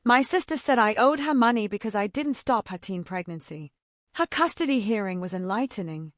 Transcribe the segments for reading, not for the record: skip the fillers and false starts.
My sister said I owed her money because I didn't stop her teen pregnancy. Her custody hearing was enlightening.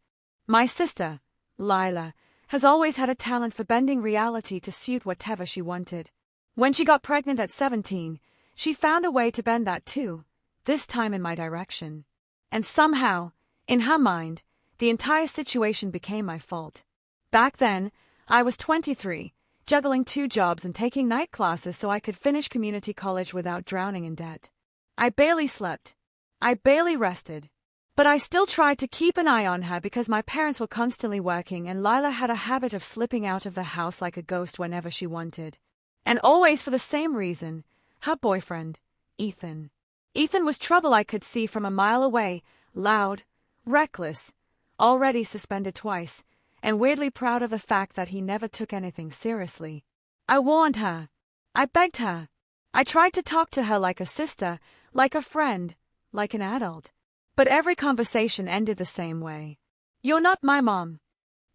My sister, Lila, has always had a talent for bending reality to suit whatever she wanted. When she got pregnant at 17, she found a way to bend that too, this time in my direction. And somehow, in her mind, the entire situation became my fault. Back then, I was 23, juggling 2 jobs and taking night classes so I could finish community college without drowning in debt. I barely slept. I barely rested. But I still tried to keep an eye on her because my parents were constantly working and Lila had a habit of slipping out of the house like a ghost whenever she wanted. And always for the same reason, her boyfriend, Ethan. Ethan was trouble I could see from a mile away, loud, reckless, already suspended twice, and weirdly proud of the fact that he never took anything seriously. I warned her. I begged her. I tried to talk to her like a sister, like a friend, like an adult. But every conversation ended the same way. You're not my mom.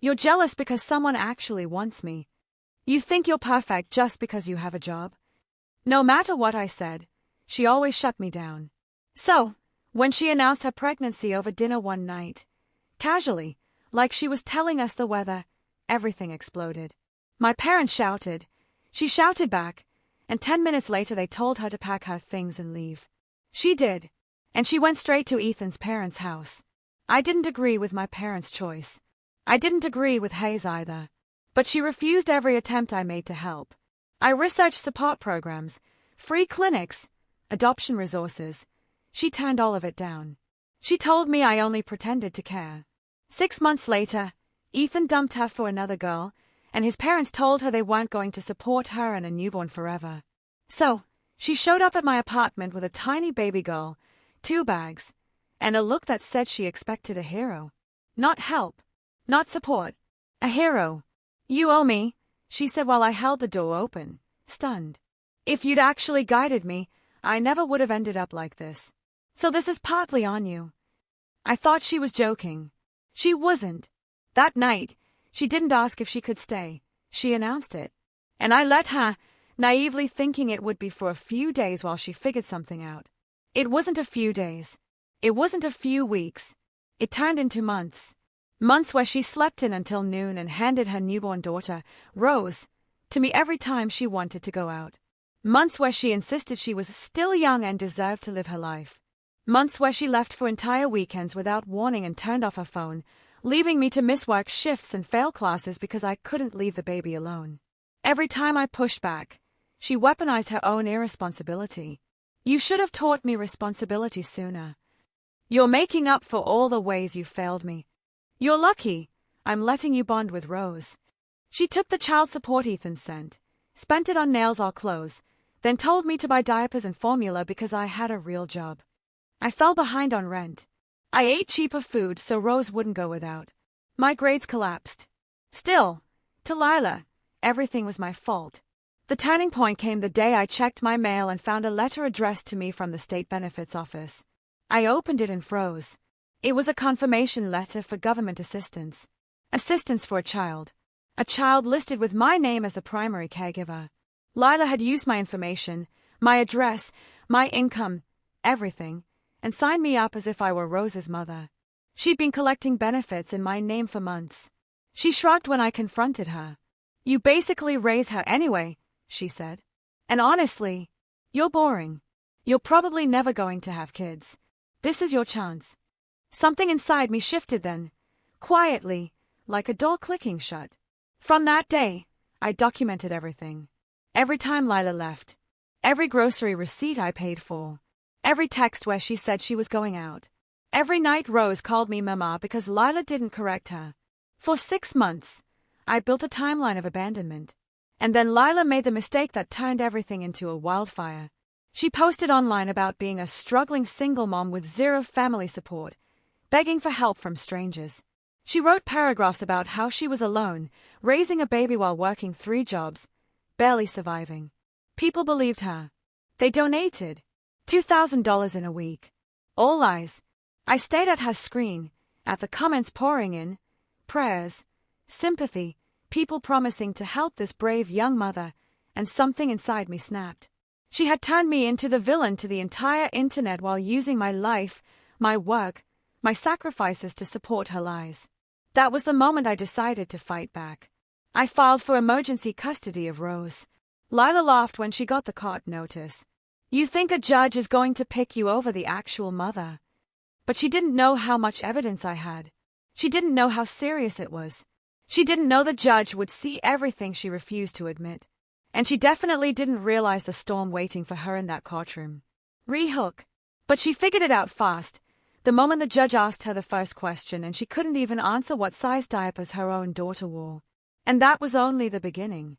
You're jealous because someone actually wants me. You think you're perfect just because you have a job. No matter what I said, she always shut me down. So, when she announced her pregnancy over dinner one night, casually, like she was telling us the weather, everything exploded. My parents shouted. She shouted back, and 10 minutes later they told her to pack her things and leave. She did. And she went straight to Ethan's parents' house. I didn't agree with my parents' choice. I didn't agree with Hayes either. But she refused every attempt I made to help. I researched support programs, free clinics, adoption resources. She turned all of it down. She told me I only pretended to care. 6 months later, Ethan dumped her for another girl, and his parents told her they weren't going to support her and a newborn forever. So, she showed up at my apartment with a tiny baby girl, 2 bags, and a look that said she expected a hero. Not help. Not support. A hero. You owe me, she said while I held the door open, stunned. If you'd actually guided me, I never would have ended up like this. So this is partly on you. I thought she was joking. She wasn't. That night, she didn't ask if she could stay. She announced it. And I let her, naively thinking it would be for a few days while she figured something out. It wasn't a few days. It wasn't a few weeks. It turned into months. Months where she slept in until noon and handed her newborn daughter, Rose, to me every time she wanted to go out. Months where she insisted she was still young and deserved to live her life. Months where she left for entire weekends without warning and turned off her phone, leaving me to miss work shifts and fail classes because I couldn't leave the baby alone. Every time I pushed back, she weaponized her own irresponsibility. You should have taught me responsibility sooner. You're making up for all the ways you failed me. You're lucky I'm letting you bond with Rose. She took the child support Ethan sent, spent it on nails or clothes, then told me to buy diapers and formula because I had a real job. I fell behind on rent. I ate cheaper food so Rose wouldn't go without. My grades collapsed. Still, to Lila, everything was my fault. The turning point came the day I checked my mail and found a letter addressed to me from the state benefits office. I opened it and froze. It was a confirmation letter for government assistance. Assistance for a child. A child listed with my name as the primary caregiver. Lila had used my information, my address, my income, everything, and signed me up as if I were Rose's mother. She'd been collecting benefits in my name for months. She shrugged when I confronted her. You basically raise her anyway, she said. And honestly, you're boring. You're probably never going to have kids. This is your chance. Something inside me shifted then, quietly, like a door clicking shut. From that day, I documented everything. Every time Lila left. Every grocery receipt I paid for. Every text where she said she was going out. Every night Rose called me Mama because Lila didn't correct her. For 6 months, I built a timeline of abandonment. And then Lila made the mistake that turned everything into a wildfire. She posted online about being a struggling single mom with 0 family support, begging for help from strangers. She wrote paragraphs about how she was alone, raising a baby while working 3 jobs, barely surviving. People believed her. They donated $2,000 in a week. All lies. I stayed at her screen, at the comments pouring in, prayers, sympathy, people promising to help this brave young mother, and something inside me snapped. She had turned me into the villain to the entire internet while using my life, my work, my sacrifices to support her lies. That was the moment I decided to fight back. I filed for emergency custody of Rose. Lila laughed when she got the court notice. You think a judge is going to pick you over the actual mother. But she didn't know how much evidence I had. She didn't know how serious it was. She didn't know the judge would see everything she refused to admit. And she definitely didn't realize the storm waiting for her in that courtroom. Rehook. But she figured it out fast, the moment the judge asked her the first question, and she couldn't even answer what size diapers her own daughter wore. And that was only the beginning.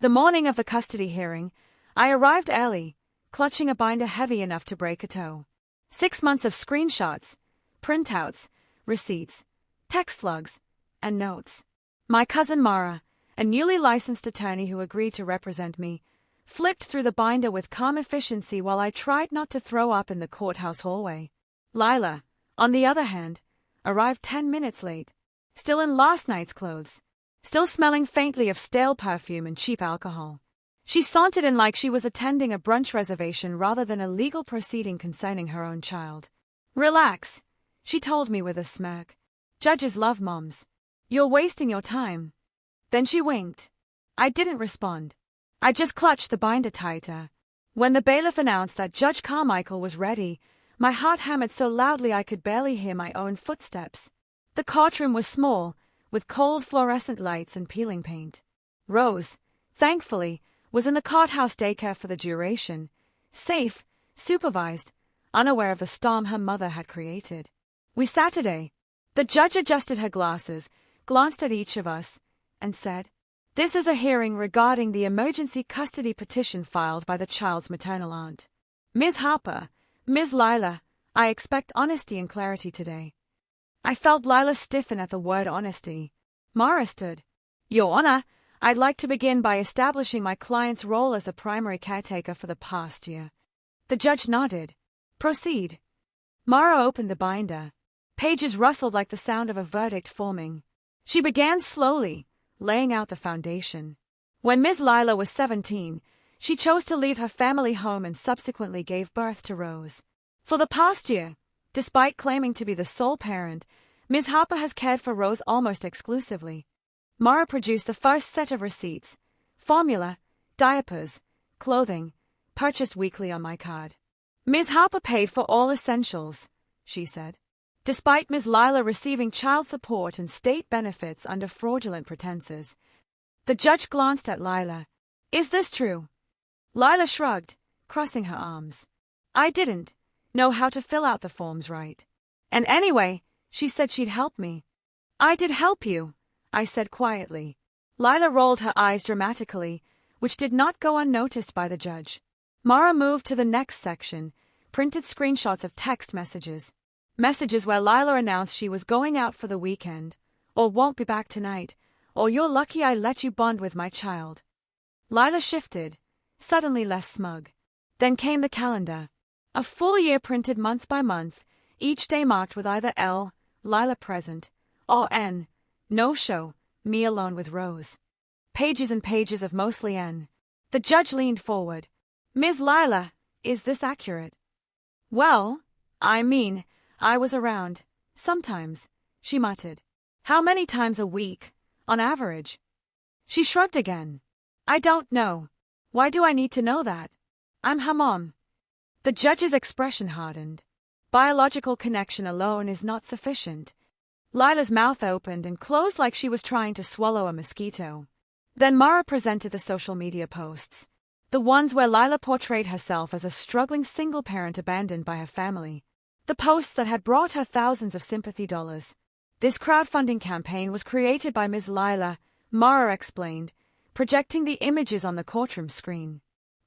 The morning of the custody hearing, I arrived early, clutching a binder heavy enough to break a toe. 6 months of screenshots, printouts, receipts, text logs, and notes. My cousin Mara, a newly licensed attorney who agreed to represent me, flipped through the binder with calm efficiency while I tried not to throw up in the courthouse hallway. Lila, on the other hand, arrived 10 minutes late, still in last night's clothes, still smelling faintly of stale perfume and cheap alcohol. She sauntered in like she was attending a brunch reservation rather than a legal proceeding concerning her own child. Relax, she told me with a smirk. Judges love moms. You're wasting your time. Then she winked. I didn't respond. I just clutched the binder tighter. When the bailiff announced that Judge Carmichael was ready, my heart hammered so loudly I could barely hear my own footsteps. The courtroom was small, with cold fluorescent lights and peeling paint. Rose, thankfully, was in the courthouse daycare for the duration, safe, supervised, unaware of the storm her mother had created. We sat today. The judge adjusted her glasses, glanced at each of us, and said, "This is a hearing regarding the emergency custody petition filed by the child's maternal aunt. Ms. Harper, Ms. Lila, I expect honesty and clarity today." I felt Lila stiffen at the word honesty. Mara stood. "Your Honor, I'd like to begin by establishing my client's role as the primary caretaker for the past year." The judge nodded. "Proceed." Mara opened the binder. Pages rustled like the sound of a verdict forming. She began slowly, laying out the foundation. When Ms. Lila was 17, she chose to leave her family home and subsequently gave birth to Rose. For the past year, despite claiming to be the sole parent, Ms. Harper has cared for Rose almost exclusively. Mara produced the first set of receipts: formula, diapers, clothing, purchased weekly on my card. "Ms. Harper paid for all essentials," she said, despite Ms. Lila receiving child support and state benefits under fraudulent pretenses. The judge glanced at Lila. "Is this true?" Lila shrugged, crossing her arms. "I didn't know how to fill out the forms right. And anyway, she said she'd help me." "I did help you," I said quietly. Lila rolled her eyes dramatically, which did not go unnoticed by the judge. Mara moved to the next section, printed screenshots of text messages. Messages where Lila announced she was going out for the weekend, or won't be back tonight, or "You're lucky I let you bond with my child." Lila shifted, suddenly less smug. Then came the calendar. A full year printed month by month, each day marked with either L, Lila present, or N, no show, me alone with Rose. Pages and pages of mostly N. The judge leaned forward. "Ms. Lila, is this accurate?" "Well, I mean, I was around, sometimes," she muttered. "How many times a week, on average?" She shrugged again. "I don't know. Why do I need to know that? I'm her mom." The judge's expression hardened. Biological connection alone is not sufficient. Lila's mouth opened and closed like she was trying to swallow a mosquito. Then Mara presented the social media posts. The ones where Lila portrayed herself as a struggling single parent abandoned by her family. The posts that had brought her thousands of sympathy dollars. This crowdfunding campaign was created by Ms. Lila, Mara explained, projecting the images on the courtroom screen.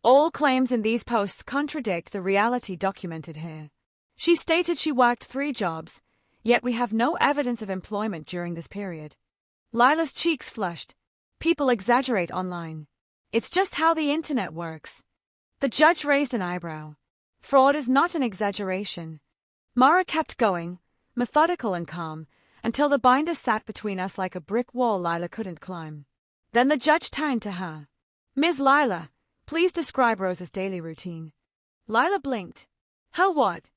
All claims in these posts contradict the reality documented here. She stated she worked 3 jobs, yet we have no evidence of employment during this period. Lila's cheeks flushed. People exaggerate online. It's just how the internet works. The judge raised an eyebrow. Fraud is not an exaggeration. Mara kept going, methodical and calm, until the binder sat between us like a brick wall Lila couldn't climb. Then the judge turned to her. "Ms. Lila, Please describe Rose's daily routine. Lila blinked. Her what?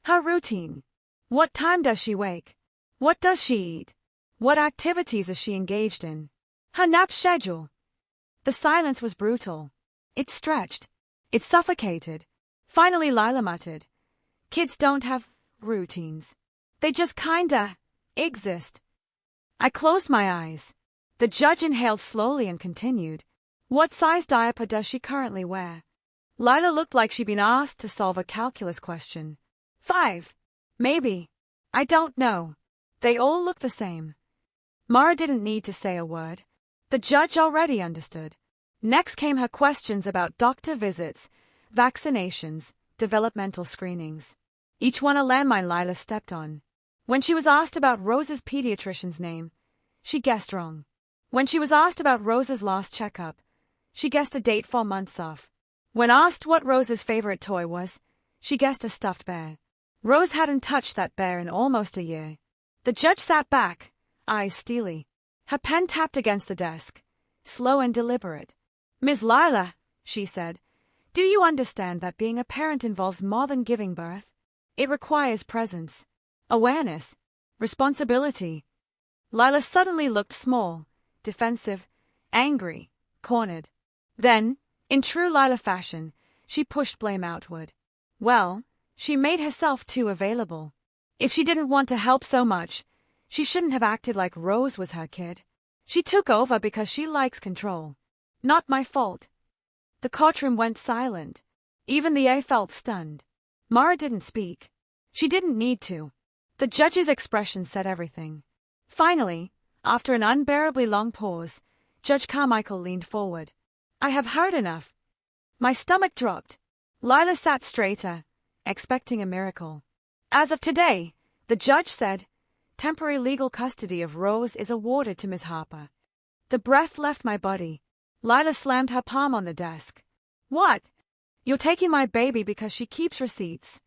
Her routine. What time does she wake? What does she eat? What activities is she engaged in? Her nap schedule. The silence was brutal. It stretched. It suffocated. Finally Lila muttered, "Kids don't have routines. They just kinda exist." I closed my eyes. The judge inhaled slowly and continued, "What size diaper does she currently wear?" Lila looked like she'd been asked to solve a calculus question. 5. Maybe. I don't know. They all look the same. Mara didn't need to say a word. The judge already understood. Next came her questions about doctor visits, vaccinations, developmental screenings. Each one a landmine Lila stepped on. When she was asked about Rose's pediatrician's name, she guessed wrong. When she was asked about Rose's last checkup, she guessed a date 4 months off. When asked what Rose's favorite toy was, she guessed a stuffed bear. Rose hadn't touched that bear in almost a year. The judge sat back, eyes steely. Her pen tapped against the desk, slow and deliberate. "Ms. Lila," she said, "do you understand that being a parent involves more than giving birth? It requires presence, awareness, responsibility." Lila suddenly looked small, defensive, angry, cornered. Then, in true Lila fashion, she pushed blame outward. Well, she made herself too available. If she didn't want to help so much, she shouldn't have acted like Rose was her kid. She took over because she likes control. Not my fault. The courtroom went silent. Even the air felt stunned. Mara didn't speak. She didn't need to. The judge's expression said everything. Finally, after an unbearably long pause, Judge Carmichael leaned forward. "I have heard enough." My stomach dropped. Lila sat straighter, expecting a miracle. "As of today," the judge said, "temporary legal custody of Rose is awarded to Ms. Harper." The breath left my body. Lila slammed her palm on the desk. "What? You're taking my baby because she keeps receipts?"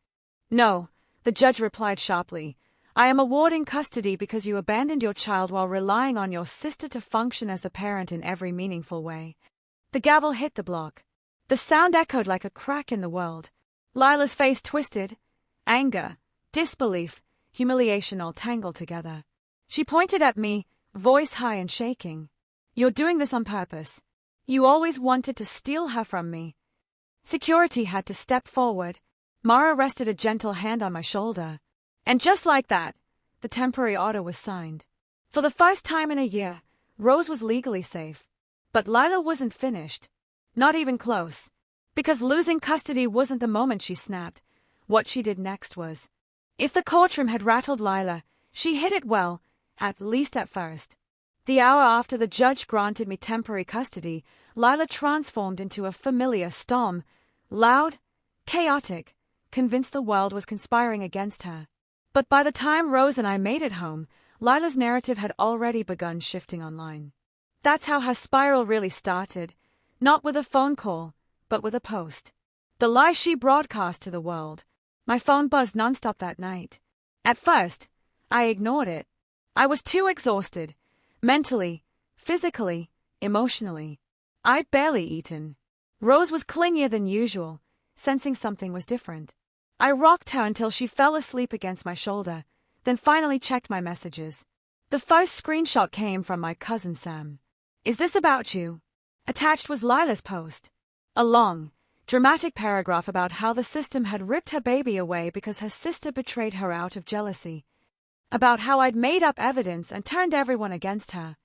"No," the judge replied sharply. "I am awarding custody because you abandoned your child while relying on your sister to function as a parent in every meaningful way." The gavel hit the block. The sound echoed like a crack in the world. Lila's face twisted. Anger, disbelief, humiliation all tangled together. She pointed at me, voice high and shaking. "You're doing this on purpose. You always wanted to steal her from me." Security had to step forward. Mara rested a gentle hand on my shoulder. And just like that, the temporary order was signed. For the first time in a year, Rose was legally safe. But Lila wasn't finished. Not even close. Because losing custody wasn't the moment she snapped. What she did next was. If the courtroom had rattled Lila, she hid it well, at least at first. The hour after the judge granted me temporary custody, Lila transformed into a familiar storm, loud, chaotic, convinced the world was conspiring against her. But by the time Rose and I made it home, Lila's narrative had already begun shifting online. That's how her spiral really started, not with a phone call, but with a post. The lie she broadcast to the world. My phone buzzed nonstop that night. At first, I ignored it. I was too exhausted. Mentally, physically, emotionally. I'd barely eaten. Rose was clingier than usual, sensing something was different. I rocked her until she fell asleep against my shoulder, then finally checked my messages. The first screenshot came from my cousin Sam. "Is this about you?" Attached was Lila's post. A long, dramatic paragraph about how the system had ripped her baby away because her sister betrayed her out of jealousy. About how I'd made up evidence and turned everyone against her.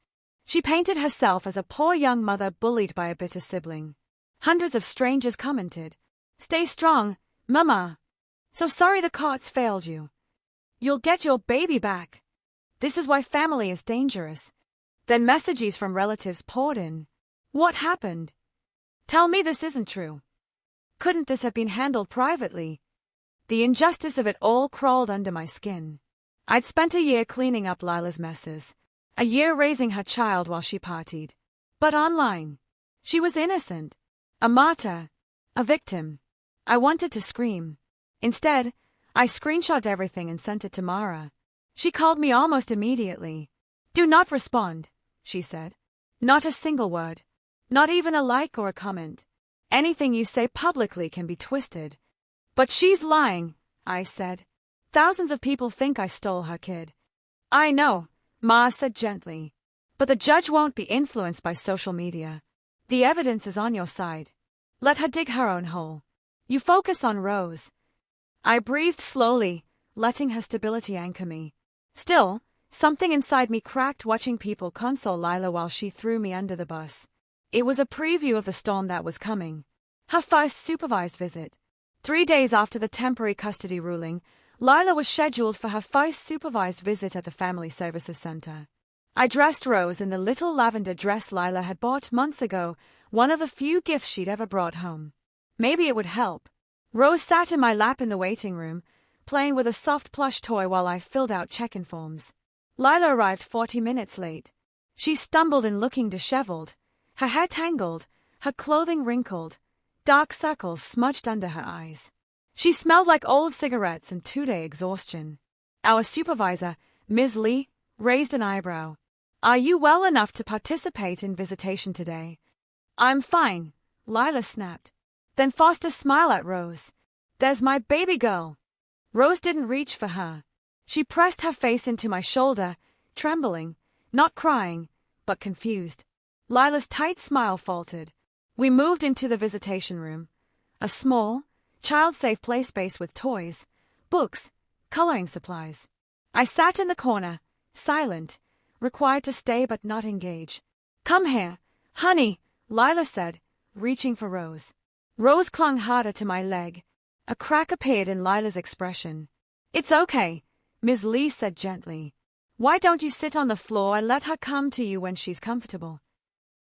She painted herself as a poor young mother bullied by a bitter sibling. Hundreds of strangers commented, "Stay strong, Mama. So sorry the courts failed you. You'll get your baby back. This is why family is dangerous." Then messages from relatives poured in. "What happened? Tell me this isn't true. Couldn't this have been handled privately?" The injustice of it all crawled under my skin. I'd spent a year cleaning up Lila's messes, a year raising her child while she partied. But online, she was innocent, a martyr, a victim. I wanted to scream. Instead, I screenshot everything and sent it to Mara. She called me almost immediately. "Do not respond," she said. "Not a single word. Not even a like or a comment. Anything you say publicly can be twisted. But she's lying, I said. Thousands of people think I stole her kid. I know, Ma said gently. But the judge won't be influenced by social media. The evidence is on your side. Let her dig her own hole. You focus on Rose. I breathed slowly, letting her stability anchor me. Still, something inside me cracked watching people console Lila while she threw me under the bus. It was a preview of the storm that was coming. Her first supervised visit. 3 days after the temporary custody ruling, Lila was scheduled for her first supervised visit at the Family Services Center. I dressed Rose in the little lavender dress Lila had bought months ago, one of the few gifts she'd ever brought home. Maybe it would help. Rose sat in my lap in the waiting room, playing with a soft plush toy while I filled out check-in forms. Lila arrived 40 minutes late. She stumbled in looking disheveled, her hair tangled, her clothing wrinkled, dark circles smudged under her eyes. She smelled like old cigarettes and 2-day exhaustion. Our supervisor, Ms. Lee, raised an eyebrow. Are you well enough to participate in visitation today? I'm fine, Lila snapped. Then forced a smile at Rose. There's my baby girl. Rose didn't reach for her. She pressed her face into my shoulder, trembling, not crying, but confused. Lila's tight smile faltered. We moved into the visitation room. A small, child-safe play space with toys, books, coloring supplies. I sat in the corner, silent, required to stay but not engage. Come here, honey, Lila said, reaching for Rose. Rose clung harder to my leg. A crack appeared in Lila's expression. It's okay, Ms. Lee said gently. Why don't you sit on the floor and let her come to you when she's comfortable?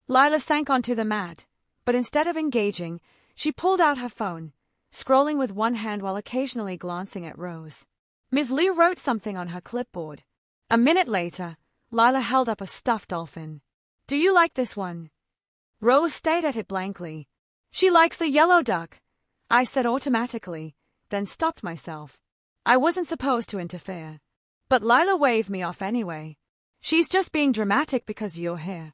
Lila sank onto the mat, but instead of engaging, she pulled out her phone, scrolling with one hand while occasionally glancing at Rose. Ms. Lee wrote something on her clipboard. A minute later, Lila held up a stuffed dolphin. Do you like this one? Rose stared at it blankly. She likes the yellow duck, I said automatically, then stopped myself. I wasn't supposed to interfere. But Lila waved me off anyway. She's just being dramatic because you're here.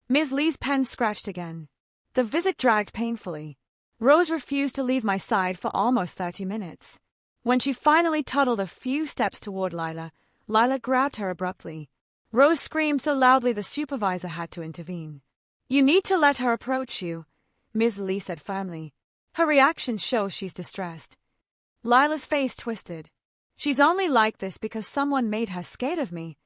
Ms. Lee's pen scratched again. The visit dragged painfully. Rose refused to leave my side for almost 30 minutes. When she finally toddled a few steps toward Lila, Lila grabbed her abruptly. Rose screamed so loudly the supervisor had to intervene. You need to let her approach you, Ms. Lee said firmly. Her reaction shows she's distressed. Lila's face twisted. She's only like this because someone made her scared of me.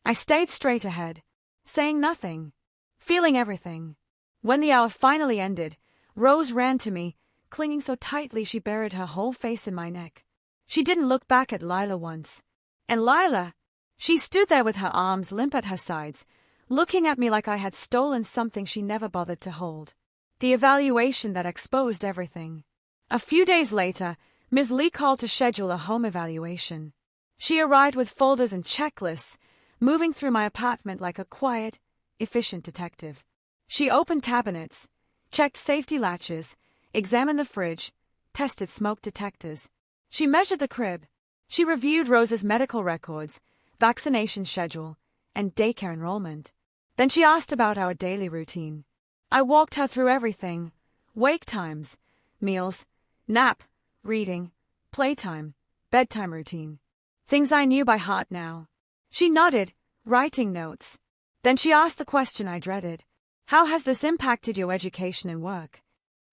I stayed straight ahead, saying nothing, feeling everything. When the hour finally ended, Rose ran to me, clinging so tightly she buried her whole face in my neck. She didn't look back at Lila once. And Lila, she stood there with her arms limp at her sides, looking at me like I had stolen something she never bothered to hold. The evaluation that exposed everything. A few days later, Ms. Lee called to schedule a home evaluation. She arrived with folders and checklists, moving through my apartment like a quiet, efficient detective. She opened cabinets, checked safety latches, examined the fridge, tested smoke detectors. She measured the crib. She reviewed Rose's medical records, vaccination schedule, and daycare enrollment. Then she asked about our daily routine. I walked her through everything: wake times, meals, nap, reading, playtime, bedtime routine. Things I knew by heart now. She nodded, writing notes. Then she asked the question I dreaded. How has this impacted your education and work?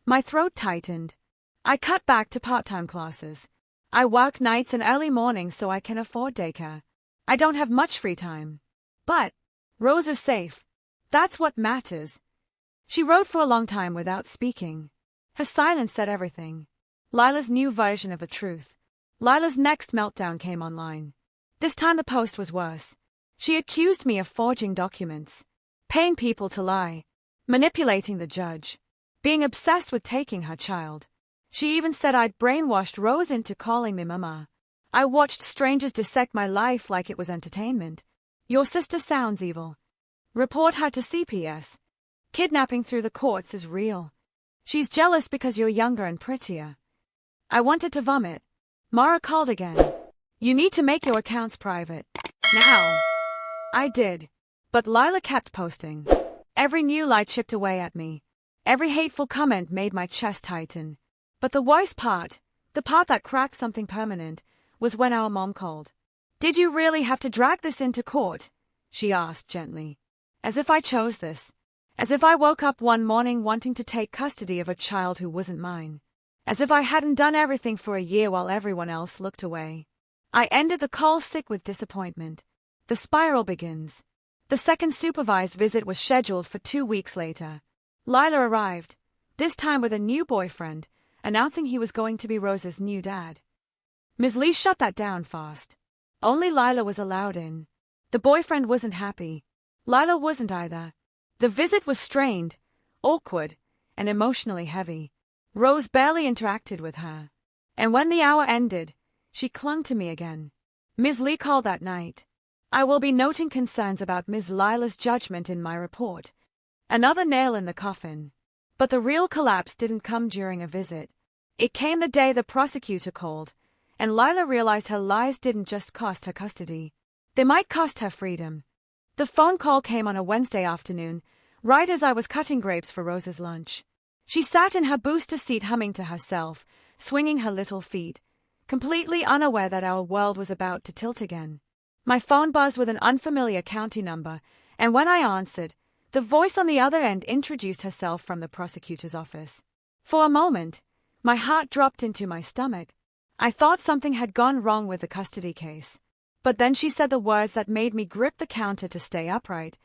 My throat tightened. I cut back to part-time classes. I work nights and early mornings so I can afford daycare. I don't have much free time. But Rose is safe. That's what matters. She wrote for a long time without speaking. Her silence said everything. Lila's new version of the truth. Lila's next meltdown came online. This time the post was worse. She accused me of forging documents, paying people to lie, manipulating the judge, being obsessed with taking her child. She even said I'd brainwashed Rose into calling me Mama. I watched strangers dissect my life like it was entertainment. Your sister sounds evil. Report her to CPS. Kidnapping through the courts is real. She's jealous because you're younger and prettier. I wanted to vomit. Mara called again. You need to make your accounts private. Now. I did. But Lila kept posting. Every new lie chipped away at me. Every hateful comment made my chest tighten. But the worst part, the part that cracked something permanent, was when our mom called. "Did you really have to drag this into court?" she asked gently. As if I chose this. As if I woke up one morning wanting to take custody of a child who wasn't mine. As if I hadn't done everything for a year while everyone else looked away. I ended the call sick with disappointment. The spiral begins. The second supervised visit was scheduled for 2 weeks later. Lila arrived, this time with a new boyfriend, announcing he was going to be Rose's new dad. Ms. Lee shut that down fast. Only Lila was allowed in. The boyfriend wasn't happy. Lila wasn't either. The visit was strained, awkward, and emotionally heavy. Rose barely interacted with her. And when the hour ended, she clung to me again. Ms. Lee called that night. I will be noting concerns about Ms. Lila's judgment in my report. Another nail in the coffin. But the real collapse didn't come during a visit. It came the day the prosecutor called, and Lila realized her lies didn't just cost her custody. They might cost her freedom. The phone call came on a Wednesday afternoon, right as I was cutting grapes for Rose's lunch. She sat in her booster seat humming to herself, swinging her little feet, completely unaware that our world was about to tilt again. My phone buzzed with an unfamiliar county number, and when I answered, the voice on the other end introduced herself from the prosecutor's office. For a moment, my heart dropped into my stomach. I thought something had gone wrong with the custody case. But then she said the words that made me grip the counter to stay upright.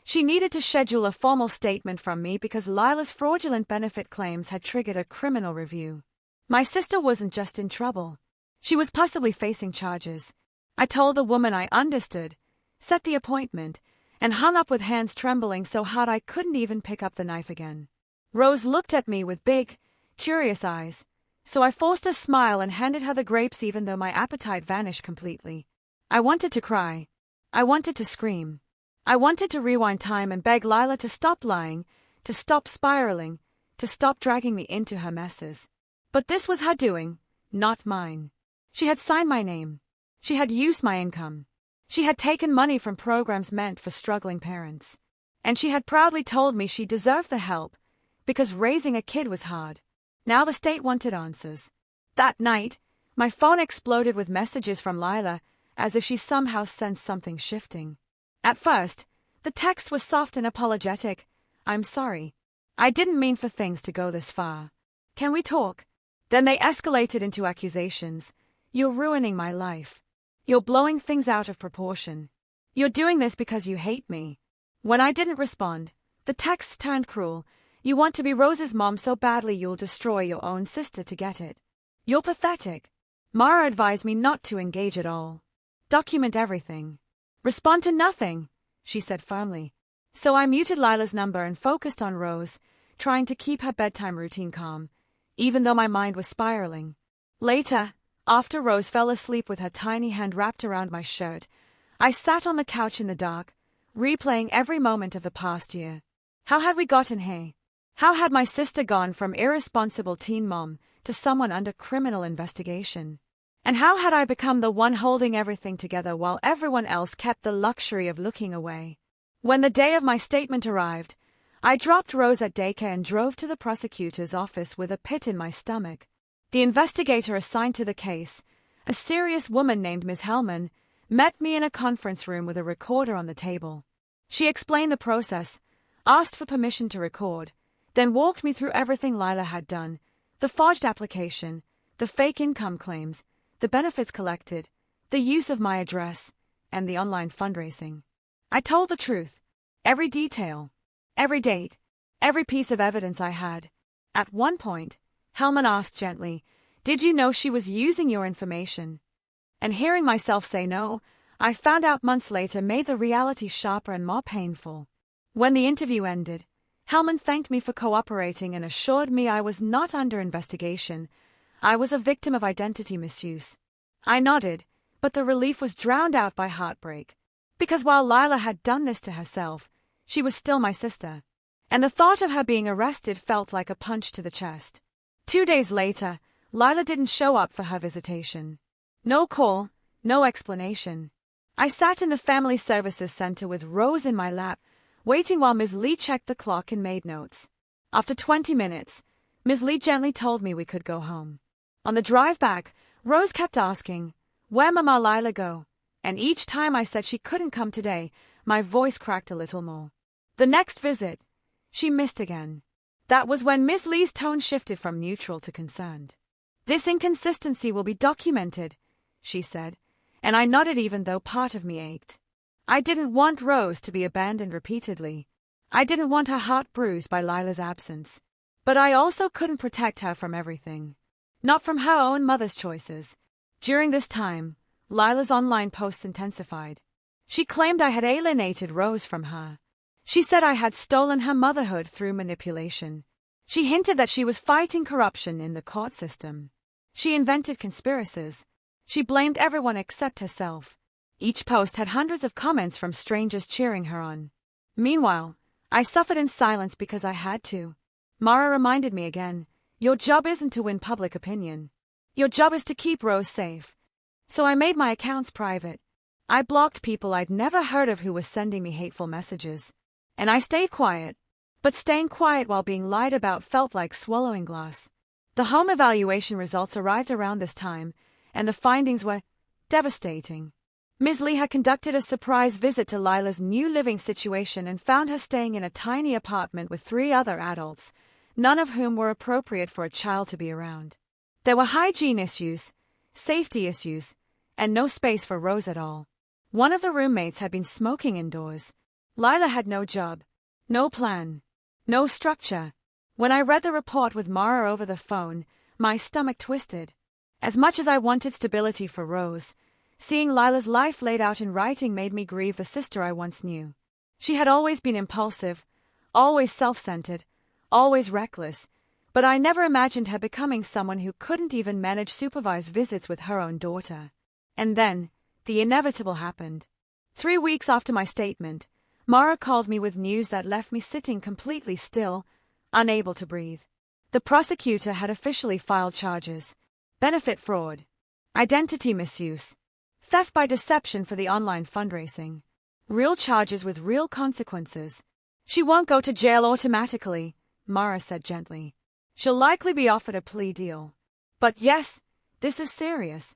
She needed to schedule a formal statement from me because Lila's fraudulent benefit claims had triggered a criminal review. My sister wasn't just in trouble. She was possibly facing charges. I told the woman I understood, set the appointment, and hung up with hands trembling so hard I couldn't even pick up the knife again. Rose looked at me with big, curious eyes, so I forced a smile and handed her the grapes even though my appetite vanished completely. I wanted to cry. I wanted to scream. I wanted to rewind time and beg Lila to stop lying, to stop spiraling, to stop dragging me into her messes. But this was her doing, not mine. She had signed my name. She had used my income. She had taken money from programs meant for struggling parents. And she had proudly told me she deserved the help, because raising a kid was hard. Now the state wanted answers. That night, my phone exploded with messages from Lila, as if she somehow sensed something shifting. At first, the text was soft and apologetic. "I'm sorry. I didn't mean for things to go this far. Can we talk?" Then they escalated into accusations. "You're ruining my life. You're blowing things out of proportion. You're doing this because you hate me." When I didn't respond, the texts turned cruel. "You want to be Rose's mom so badly you'll destroy your own sister to get it. You're pathetic." Mara advised me not to engage at all. "Document everything. Respond to nothing," she said firmly. So I muted Lila's number and focused on Rose, trying to keep her bedtime routine calm, even though my mind was spiraling. Later, after Rose fell asleep with her tiny hand wrapped around my shirt, I sat on the couch in the dark, replaying every moment of the past year. How had we gotten here? How had my sister gone from irresponsible teen mom to someone under criminal investigation? And how had I become the one holding everything together while everyone else kept the luxury of looking away? When the day of my statement arrived, I dropped Rose at daycare and drove to the prosecutor's office with a pit in my stomach. The investigator assigned to the case, a serious woman named Ms. Hellman, met me in a conference room with a recorder on the table. She explained the process, asked for permission to record, then walked me through everything Lila had done, the forged application, the fake income claims, the benefits collected, the use of my address, and the online fundraising. I told the truth, every detail, every date, every piece of evidence I had. At one point, Hellman asked gently, "Did you know she was using your information?" And hearing myself say no, I found out months later made the reality sharper and more painful. When the interview ended, Hellman thanked me for cooperating and assured me I was not under investigation. I was a victim of identity misuse. I nodded, but the relief was drowned out by heartbreak. Because while Lila had done this to herself, she was still my sister. And the thought of her being arrested felt like a punch to the chest. 2 days later, Lila didn't show up for her visitation. No call, no explanation. I sat in the Family Services Center with Rose in my lap, waiting while Ms. Lee checked the clock and made notes. After 20 minutes, Ms. Lee gently told me we could go home. On the drive back, Rose kept asking, "Where Mama Lila go?" And each time I said she couldn't come today, my voice cracked a little more. The next visit, she missed again. That was when Ms. Lee's tone shifted from neutral to concerned. "This inconsistency will be documented," she said, and I nodded even though part of me ached. I didn't want Rose to be abandoned repeatedly. I didn't want her heart bruised by Lila's absence. But I also couldn't protect her from everything. Not from her own mother's choices. During this time, Lila's online posts intensified. She claimed I had alienated Rose from her. She said I had stolen her motherhood through manipulation. She hinted that she was fighting corruption in the court system. She invented conspiracies. She blamed everyone except herself. Each post had hundreds of comments from strangers cheering her on. Meanwhile, I suffered in silence because I had to. Mara reminded me again, "Your job isn't to win public opinion. Your job is to keep Rose safe." So I made my accounts private. I blocked people I'd never heard of who were sending me hateful messages. And I stayed quiet. But staying quiet while being lied about felt like swallowing glass. The home evaluation results arrived around this time, and the findings were devastating. Ms. Lee had conducted a surprise visit to Lila's new living situation and found her staying in a tiny apartment with 3 other adults, none of whom were appropriate for a child to be around. There were hygiene issues, safety issues, and no space for Rose at all. One of the roommates had been smoking indoors. Lila had no job, no plan, no structure. When I read the report with Mara over the phone, my stomach twisted. As much as I wanted stability for Rose, seeing Lila's life laid out in writing made me grieve the sister I once knew. She had always been impulsive, always self-centered, always reckless, but I never imagined her becoming someone who couldn't even manage supervised visits with her own daughter. And then, the inevitable happened. 3 weeks after my statement, Mara called me with news that left me sitting completely still, unable to breathe. The prosecutor had officially filed charges: benefit fraud, identity misuse, theft by deception for the online fundraising. Real charges with real consequences. "She won't go to jail automatically," Mara said gently. "She'll likely be offered a plea deal. But yes, this is serious."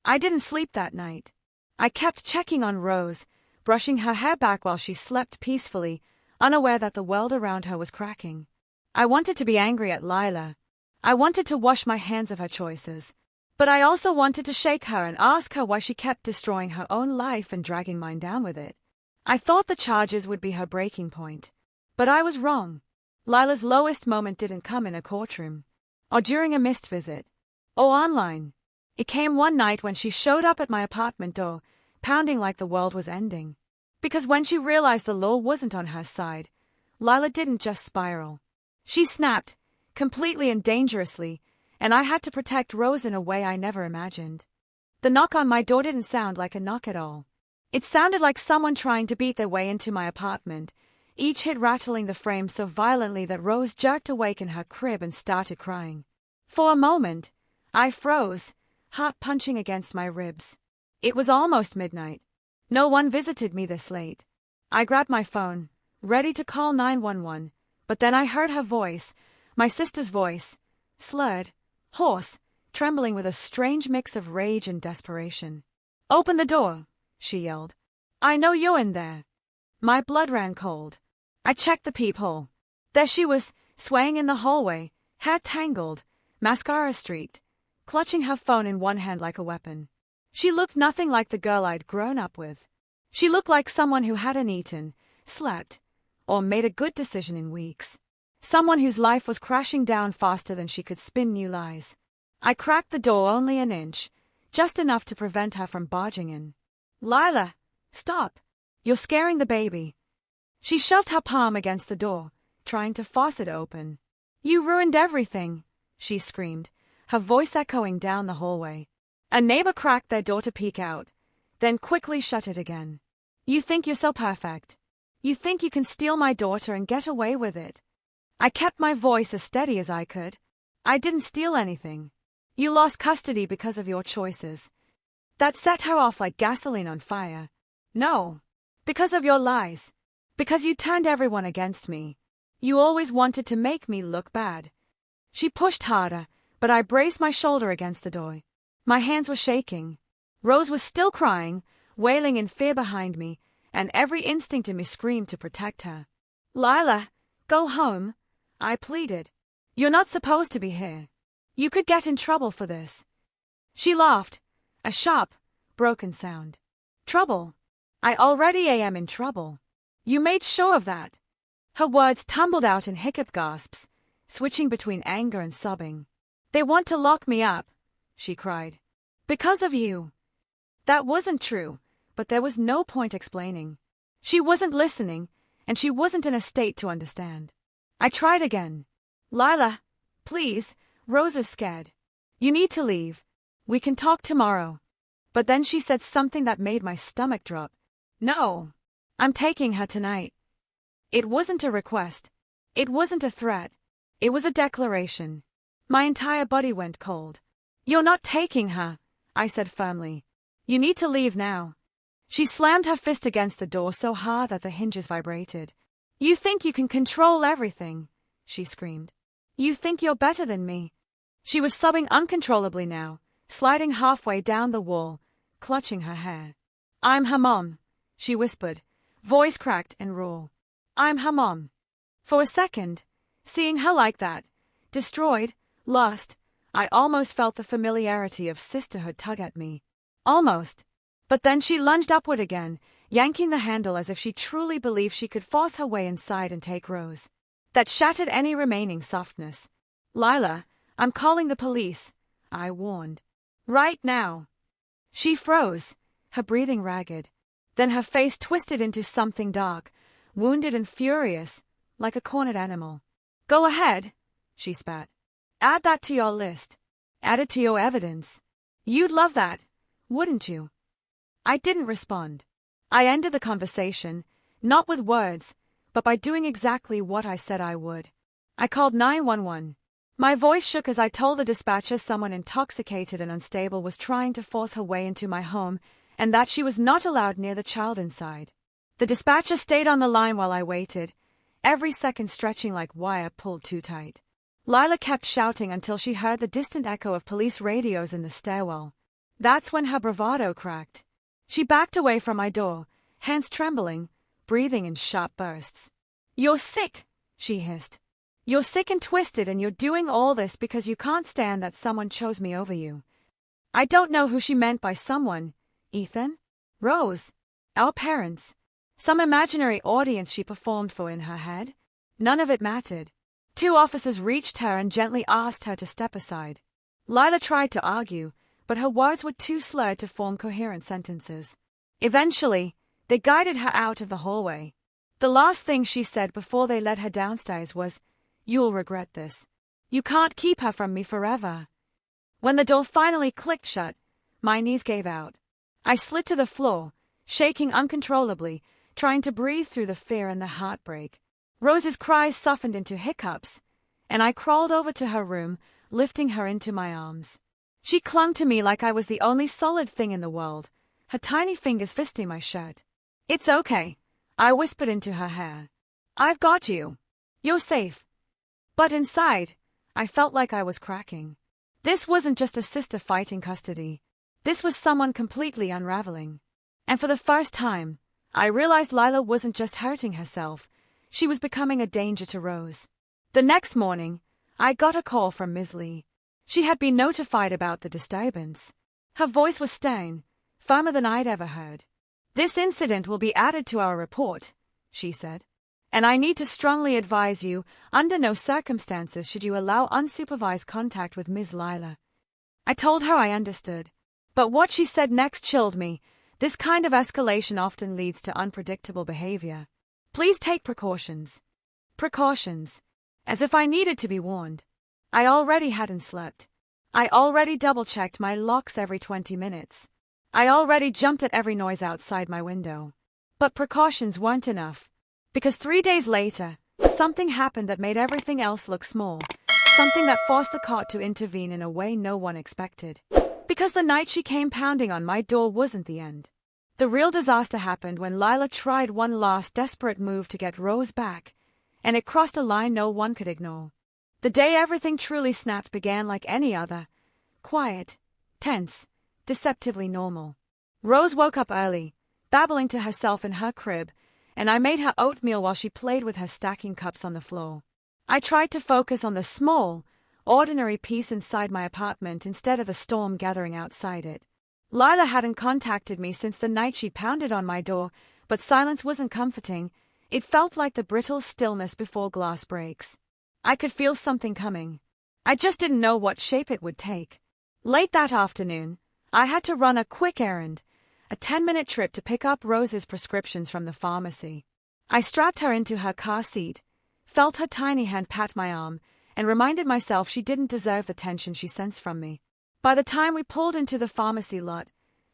I didn't sleep that night. I kept checking on Rose, brushing her hair back while she slept peacefully, unaware that the world around her was cracking. I wanted to be angry at Lila. I wanted to wash my hands of her choices. But I also wanted to shake her and ask her why she kept destroying her own life and dragging mine down with it. I thought the charges would be her breaking point. But I was wrong. Lila's lowest moment didn't come in a courtroom, or during a missed visit, or online. It came one night when she showed up at my apartment door, pounding like the world was ending. Because when she realized the law wasn't on her side, Lila didn't just spiral. She snapped, completely and dangerously, and I had to protect Rose in a way I never imagined. The knock on my door didn't sound like a knock at all. It sounded like someone trying to beat their way into my apartment, each hit rattling the frame so violently that Rose jerked awake in her crib and started crying. For a moment, I froze, heart punching against my ribs. It was almost midnight. No one visited me this late. I grabbed my phone, ready to call 911, but then I heard her voice, my sister's voice, slurred, hoarse, trembling with a strange mix of rage and desperation. "Open the door," she yelled. "I know you're in there." My blood ran cold. I checked the peephole. There she was, swaying in the hallway, hair tangled, mascara streaked, clutching her phone in one hand like a weapon. She looked nothing like the girl I'd grown up with. She looked like someone who hadn't eaten, slept, or made a good decision in weeks. Someone whose life was crashing down faster than she could spin new lies. I cracked the door only an inch, just enough to prevent her from barging in. "Lila, stop. You're scaring the baby." She shoved her palm against the door, trying to force it open. "You ruined everything," she screamed, her voice echoing down the hallway. A neighbor cracked their door to peek out, then quickly shut it again. "You think you're so perfect. You think you can steal my daughter and get away with it." I kept my voice as steady as I could. "I didn't steal anything. You lost custody because of your choices." That set her off like gasoline on fire. "No. Because of your lies. Because you turned everyone against me. You always wanted to make me look bad. She pushed harder, but I braced my shoulder against the door. My hands were shaking. Rose was still crying, wailing in fear behind me, and every instinct in me screamed to protect her. Lila, go home, I pleaded. You're not supposed to be here. You could get in trouble for this. She laughed, a sharp, broken sound. Trouble? I already am in trouble. You made sure of that. Her words tumbled out in hiccup gasps, switching between anger and sobbing. They want to lock me up, she cried. Because of you. That wasn't true, but there was no point explaining. She wasn't listening, and she wasn't in a state to understand. I tried again. Lila, please, Rose is scared. You need to leave. We can talk tomorrow. But then she said something that made my stomach drop. No. I'm taking her tonight. It wasn't a request. It wasn't a threat. It was a declaration. My entire body went cold. You're not taking her, I said firmly. You need to leave now. She slammed her fist against the door so hard that the hinges vibrated. You think you can control everything, she screamed. You think you're better than me. She was sobbing uncontrollably now, sliding halfway down the wall, clutching her hair. I'm her mom, she whispered, voice cracked and raw. I'm her mom. For a second, seeing her like that, destroyed, lost, I almost felt the familiarity of sisterhood tug at me. Almost. But then she lunged upward again, yanking the handle as if she truly believed she could force her way inside and take Rose. That shattered any remaining softness. Lila, I'm calling the police, I warned. Right now. She froze, her breathing ragged. Then her face twisted into something dark, wounded and furious, like a cornered animal. Go ahead, she spat. Add that to your list. Add it to your evidence. You'd love that, wouldn't you? I didn't respond. I ended the conversation, not with words, but by doing exactly what I said I would. I called 911. My voice shook as I told the dispatcher someone intoxicated and unstable was trying to force her way into my home and that she was not allowed near the child inside. The dispatcher stayed on the line while I waited, every second stretching like wire pulled too tight. Lila kept shouting until she heard the distant echo of police radios in the stairwell. That's when her bravado cracked. She backed away from my door, hands trembling, breathing in sharp bursts. You're sick, she hissed. You're sick and twisted and you're doing all this because you can't stand that someone chose me over you. I don't know who she meant by someone. Ethan? Rose? Our parents? Some imaginary audience she performed for in her head? None of it mattered. 2 officers reached her and gently asked her to step aside. Lila tried to argue, but her words were too slurred to form coherent sentences. Eventually, they guided her out of the hallway. The last thing she said before they led her downstairs was, "You'll regret this. You can't keep her from me forever." When the door finally clicked shut, my knees gave out. I slid to the floor, shaking uncontrollably, trying to breathe through the fear and the heartbreak. Rose's cries softened into hiccups, and I crawled over to her room, lifting her into my arms. She clung to me like I was the only solid thing in the world, her tiny fingers fisting my shirt. "It's okay," I whispered into her hair. "I've got you. You're safe." But inside, I felt like I was cracking. This wasn't just a sister fighting custody. This was someone completely unraveling. And for the first time, I realized Lila wasn't just hurting herself. She was becoming a danger to Rose. The next morning, I got a call from Ms. Lee. She had been notified about the disturbance. Her voice was stern, firmer than I'd ever heard. "This incident will be added to our report," she said. "And I need to strongly advise you, under no circumstances should you allow unsupervised contact with Ms. Lila." I told her I understood. But what she said next chilled me. This kind of escalation often leads to unpredictable behavior. "Please take precautions." Precautions. As if I needed to be warned. I already hadn't slept. I already double-checked my locks every 20 minutes. I already jumped at every noise outside my window. But precautions weren't enough. Because 3 days later, something happened that made everything else look small. Something that forced the court to intervene in a way no one expected. Because the night she came pounding on my door wasn't the end. The real disaster happened when Lila tried one last desperate move to get Rose back, and it crossed a line no one could ignore. The day everything truly snapped began like any other. Quiet, tense, deceptively normal. Rose woke up early, babbling to herself in her crib, and I made her oatmeal while she played with her stacking cups on the floor. I tried to focus on the small, ordinary peace inside my apartment instead of the storm gathering outside it. Lila hadn't contacted me since the night she pounded on my door, but silence wasn't comforting. It felt like the brittle stillness before glass breaks. I could feel something coming. I just didn't know what shape it would take. Late that afternoon, I had to run a quick errand, a 10-minute trip to pick up Rose's prescriptions from the pharmacy. I strapped her into her car seat, felt her tiny hand pat my arm, and reminded myself she didn't deserve the tension she sensed from me. By the time we pulled into the pharmacy lot,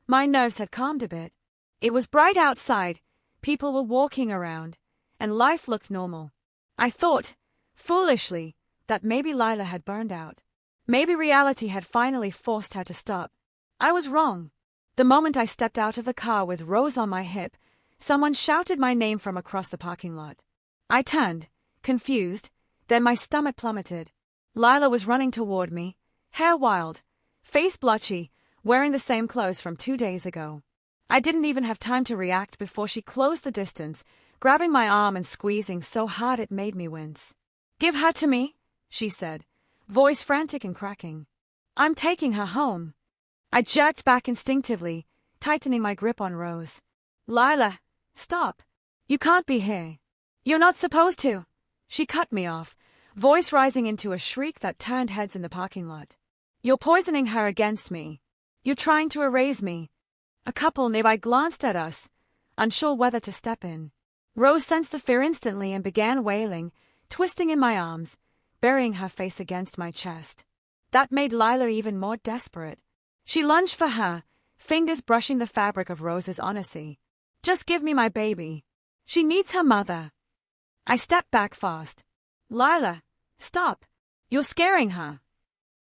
my nerves had calmed a bit. It was bright outside, people were walking around, and life looked normal. I thought, foolishly, that maybe Lila had burned out. Maybe reality had finally forced her to stop. I was wrong. The moment I stepped out of the car with Rose on my hip, someone shouted my name from across the parking lot. I turned, confused, then my stomach plummeted. Lila was running toward me, hair wild, face blotchy, wearing the same clothes from 2 days ago. I didn't even have time to react before she closed the distance, grabbing my arm and squeezing so hard it made me wince. "Give her to me," she said, voice frantic and cracking. "I'm taking her home." I jerked back instinctively, tightening my grip on Rose. "Lila, stop. You can't be here. You're not supposed to." She cut me off, voice rising into a shriek that turned heads in the parking lot. "You're poisoning her against me. You're trying to erase me." A couple nearby glanced at us, unsure whether to step in. Rose sensed the fear instantly and began wailing, twisting in my arms, burying her face against my chest. That made Lila even more desperate. She lunged for her, fingers brushing the fabric of Rose's honesty. "Just give me my baby. She needs her mother." I stepped back fast. "Lila, stop. You're scaring her."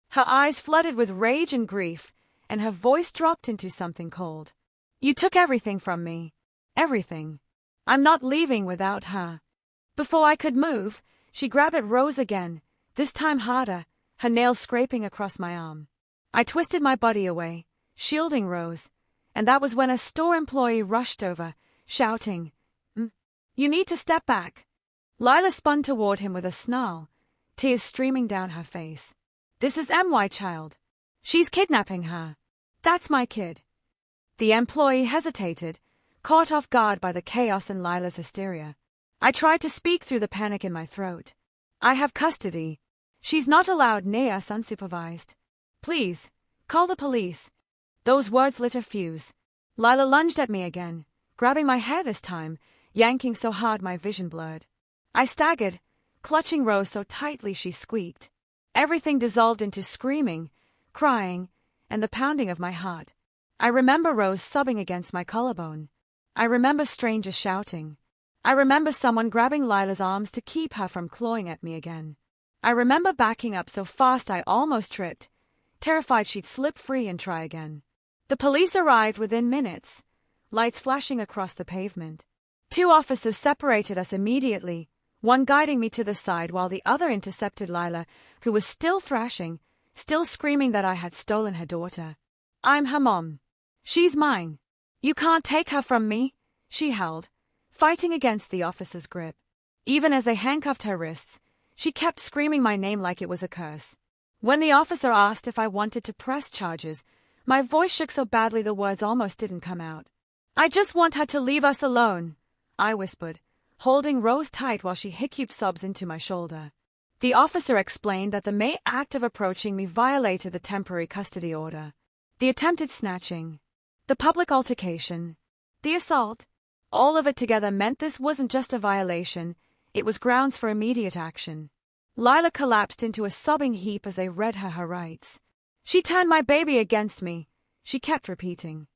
Her eyes flooded with rage and grief, and her voice dropped into something cold. "You took everything from me. Everything. I'm not leaving without her." Before I could move, she grabbed at Rose again, this time harder, her nails scraping across my arm. I twisted my body away, shielding Rose, and that was when a store employee rushed over, shouting, "You need to step back." Lila spun toward him with a snarl, tears streaming down her face. "This is my child. She's kidnapping her. That's my kid." The employee hesitated, caught off guard by the chaos and Lila's hysteria. I tried to speak through the panic in my throat. "I have custody. She's not allowed near us unsupervised. Please, call the police." Those words lit a fuse. Lila lunged at me again, grabbing my hair this time, yanking so hard my vision blurred. I staggered, clutching Rose so tightly she squeaked. Everything dissolved into screaming, crying, and the pounding of my heart. I remember Rose sobbing against my collarbone. I remember strangers shouting. I remember someone grabbing Lila's arms to keep her from clawing at me again. I remember backing up so fast I almost tripped, terrified she'd slip free and try again. The police arrived within minutes, lights flashing across the pavement. 2 officers separated us immediately, one guiding me to the side while the other intercepted Lila, who was still thrashing, still screaming that I had stolen her daughter. "I'm her mom. She's mine. You can't take her from me," she howled, fighting against the officer's grip. Even as they handcuffed her wrists, she kept screaming my name like it was a curse. When the officer asked if I wanted to press charges, my voice shook so badly the words almost didn't come out. "I just want her to leave us alone," I whispered, holding Rose tight while she hiccuped sobs into my shoulder. The officer explained that the mere act of approaching me violated the temporary custody order. The attempted snatching, the public altercation, the assault, all of it together meant this wasn't just a violation, it was grounds for immediate action. Lila collapsed into a sobbing heap as they read her rights. "She turned my baby against me," she kept repeating.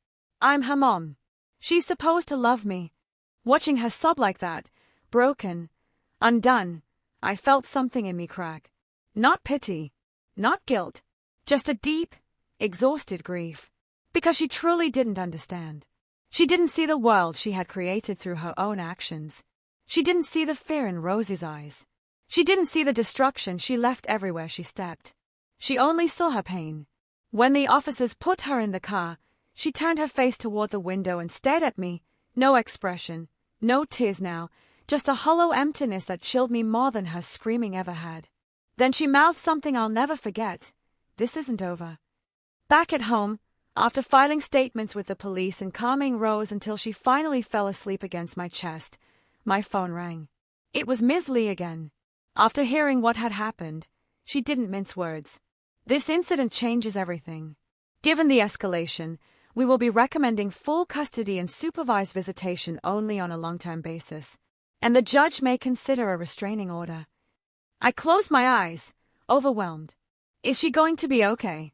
"I'm her mom. She's supposed to love me." Watching her sob like that, broken, undone, I felt something in me crack. Not pity, not guilt, just a deep, exhausted grief. Because she truly didn't understand. She didn't see the world she had created through her own actions. She didn't see the fear in Rosie's eyes. She didn't see the destruction she left everywhere she stepped. She only saw her pain. When the officers put her in the car, she turned her face toward the window and stared at me. No expression, no tears now, just a hollow emptiness that chilled me more than her screaming ever had. Then she mouthed something I'll never forget. This isn't over. Back at home, after filing statements with the police and calming Rose until she finally fell asleep against my chest, my phone rang. It was Ms. Lee again. After hearing what had happened, she didn't mince words. This incident changes everything. Given the escalation, we will be recommending full custody and supervised visitation only on a long-term basis, and the judge may consider a restraining order. I closed my eyes, overwhelmed. Is she going to be okay?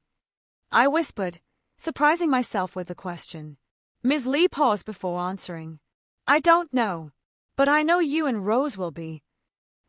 I whispered, surprising myself with the question. Ms. Lee paused before answering. I don't know, but I know you and Rose will be.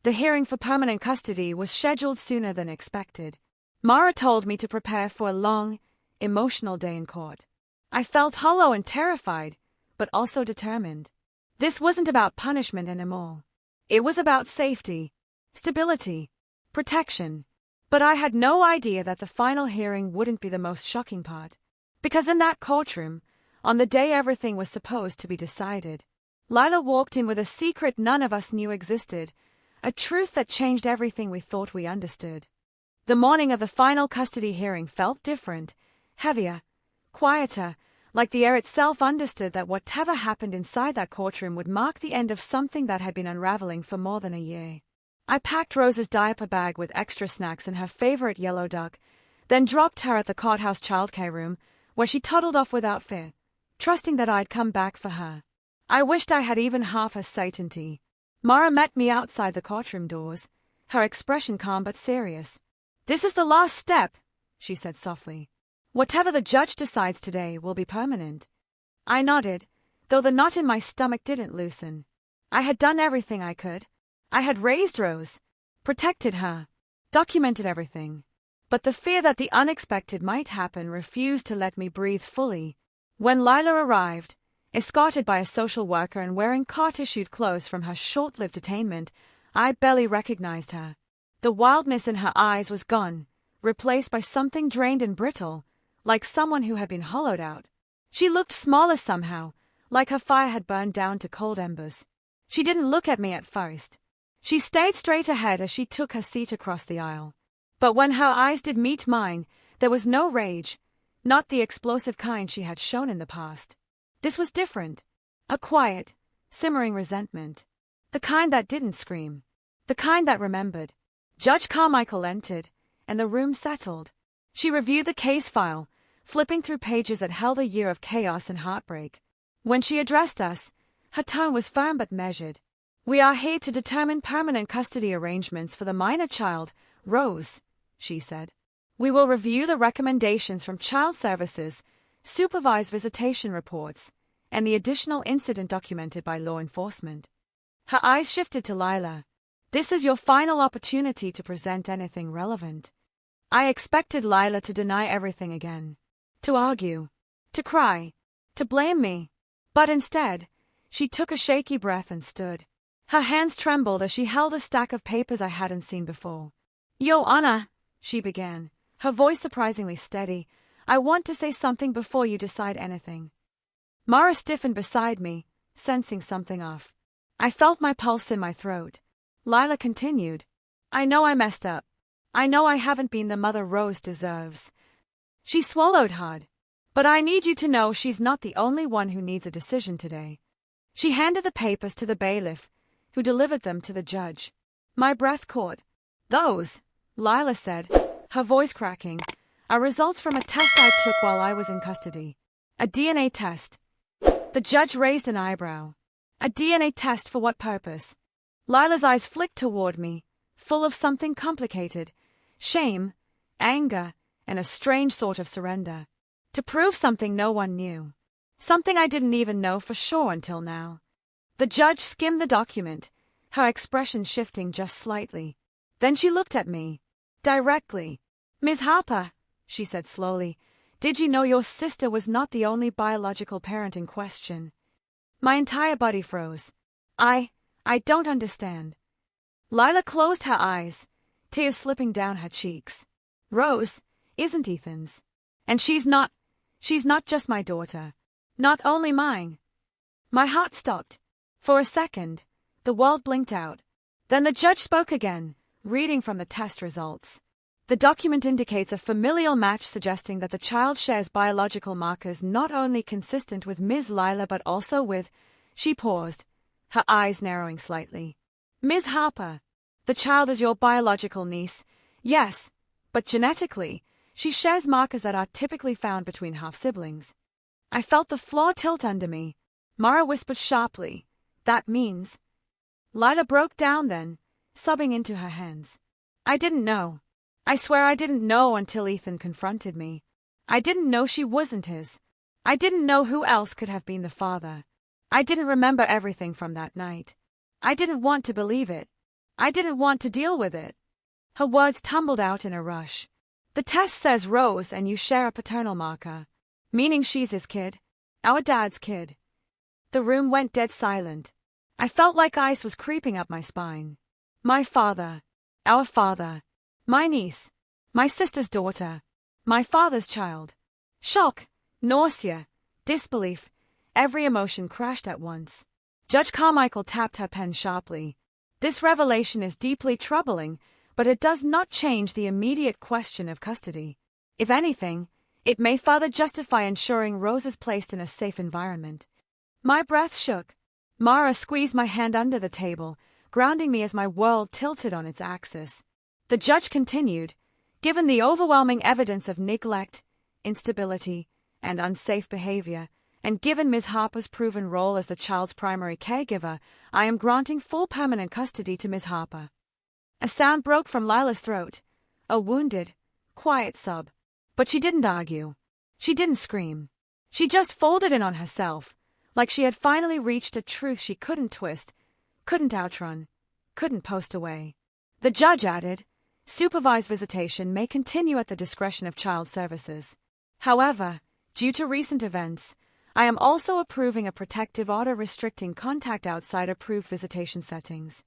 The hearing for permanent custody was scheduled sooner than expected. Mara told me to prepare for a long, emotional day in court. I felt hollow and terrified, but also determined. This wasn't about punishment anymore. It was about safety, stability, protection. But I had no idea that the final hearing wouldn't be the most shocking part. Because in that courtroom, on the day everything was supposed to be decided, Lila walked in with a secret none of us knew existed, a truth that changed everything we thought we understood. The morning of the final custody hearing felt different, heavier, quieter, like the air itself understood that whatever happened inside that courtroom would mark the end of something that had been unraveling for more than a year. I packed Rose's diaper bag with extra snacks and her favorite yellow duck, then dropped her at the courthouse childcare room, where she toddled off without fear, trusting that I'd come back for her. I wished I had even half her certainty. Mara met me outside the courtroom doors, her expression calm but serious. This is the last step, she said softly. Whatever the judge decides today will be permanent. I nodded, though the knot in my stomach didn't loosen. I had done everything I could. I had raised Rose, protected her, documented everything. But the fear that the unexpected might happen refused to let me breathe fully. When Lila arrived, escorted by a social worker and wearing court-issued clothes from her short-lived detainment, I barely recognized her. The wildness in her eyes was gone, replaced by something drained and brittle, like someone who had been hollowed out. She looked smaller somehow, like her fire had burned down to cold embers. She didn't look at me at first. She stayed straight ahead as she took her seat across the aisle. But when her eyes did meet mine, there was no rage, not the explosive kind she had shown in the past. This was different. A quiet, simmering resentment. The kind that didn't scream. The kind that remembered. Judge Carmichael entered, and the room settled. She reviewed the case file, flipping through pages that held a year of chaos and heartbreak. When she addressed us, her tone was firm but measured. We are here to determine permanent custody arrangements for the minor child, Rose, she said. We will review the recommendations from child services, supervised visitation reports, and the additional incident documented by law enforcement. Her eyes shifted to Lila. This is your final opportunity to present anything relevant. I expected Lila to deny everything again, to argue, to cry, to blame me. But instead, she took a shaky breath and stood. Her hands trembled as she held a stack of papers I hadn't seen before. Your Honor, she began, her voice surprisingly steady, I want to say something before you decide anything. Mara stiffened beside me, sensing something off. I felt my pulse in my throat. Lila continued. I know I messed up. I know I haven't been the mother Rose deserves. She swallowed hard. But I need you to know she's not the only one who needs a decision today. She handed the papers to the bailiff, who delivered them to the judge. My breath caught. Those, Lila said, her voice cracking, are results from a test I took while I was in custody. A DNA test. The judge raised an eyebrow. A DNA test for what purpose? Lila's eyes flicked toward me, full of something complicated. Shame, anger, and a strange sort of surrender. To prove something no one knew. Something I didn't even know for sure until now. The judge skimmed the document, her expression shifting just slightly. Then she looked at me. Directly. Ms. Harper, she said slowly, did you know your sister was not the only biological parent in question? My entire body froze. I I don't understand. Lila closed her eyes, tears slipping down her cheeks. Rose isn't Ethan's. And she's not just my daughter. Not only mine. My heart stopped. For a second, the world blinked out. Then the judge spoke again, reading from the test results. The document indicates a familial match, suggesting that the child shares biological markers not only consistent with Ms. Lila but also with... She paused, her eyes narrowing slightly. Ms. Harper, the child is your biological niece. Yes, but genetically, she shares markers that are typically found between half-siblings. I felt the floor tilt under me. Mara whispered sharply, "That means..." Lila broke down then, sobbing into her hands. I didn't know. I swear I didn't know until Ethan confronted me. I didn't know she wasn't his. I didn't know who else could have been the father. I didn't remember everything from that night. I didn't want to believe it. I didn't want to deal with it. Her words tumbled out in a rush. The test says Rose and you share a paternal marker, meaning she's his kid, our dad's kid. The room went dead silent. I felt like ice was creeping up my spine. My father, our father, my niece, my sister's daughter, my father's child. Shock, nausea, disbelief, every emotion crashed at once. Judge Carmichael tapped her pen sharply. This revelation is deeply troubling, but it does not change the immediate question of custody. If anything, it may further justify ensuring Rose is placed in a safe environment. My breath shook. Mara squeezed my hand under the table, grounding me as my world tilted on its axis. The judge continued, "Given the overwhelming evidence of neglect, instability, and unsafe behavior, and given Ms. Harper's proven role as the child's primary caregiver, I am granting full permanent custody to Ms. Harper." A sound broke from Lila's throat, a wounded, quiet sob. But she didn't argue. She didn't scream. She just folded in on herself, like she had finally reached a truth she couldn't twist, couldn't outrun, couldn't post away. The judge added, "Supervised visitation may continue at the discretion of Child Services. However, due to recent events, I am also approving a protective order restricting contact outside approved visitation settings."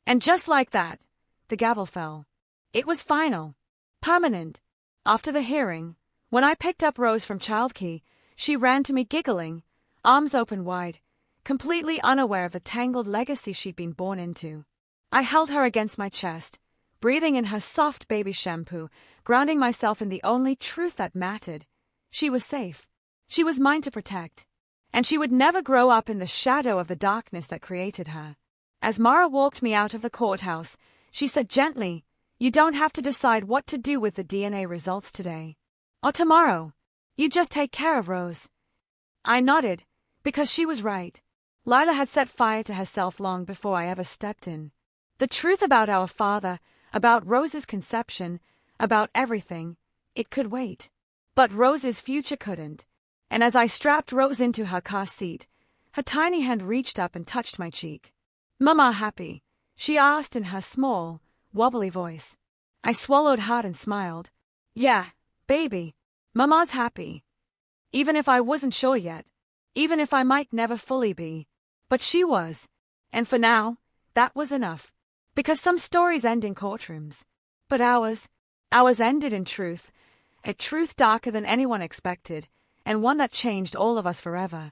And just like that, the gavel fell. It was final. Permanent. After the hearing, when I picked up Rose from childcare, she ran to me giggling, arms open wide, completely unaware of the tangled legacy she'd been born into. I held her against my chest, breathing in her soft baby shampoo, grounding myself in the only truth that mattered. She was safe. She was mine to protect. And she would never grow up in the shadow of the darkness that created her. As Mara walked me out of the courthouse, she said gently, "You don't have to decide what to do with the DNA results today. Or tomorrow. You just take care of Rose." I nodded, because she was right. Lila had set fire to herself long before I ever stepped in. The truth about our father, about Rose's conception, about everything, it could wait. But Rose's future couldn't. And as I strapped Rose into her car seat, her tiny hand reached up and touched my cheek. "Mama happy?" she asked in her small, wobbly voice. I swallowed hard and smiled. "Yeah, baby, Mama's happy." Even if I wasn't sure yet. Even if I might never fully be. But she was. And for now, that was enough. Because some stories end in courtrooms. But ours ended in truth. A truth darker than anyone expected, and one that changed all of us forever.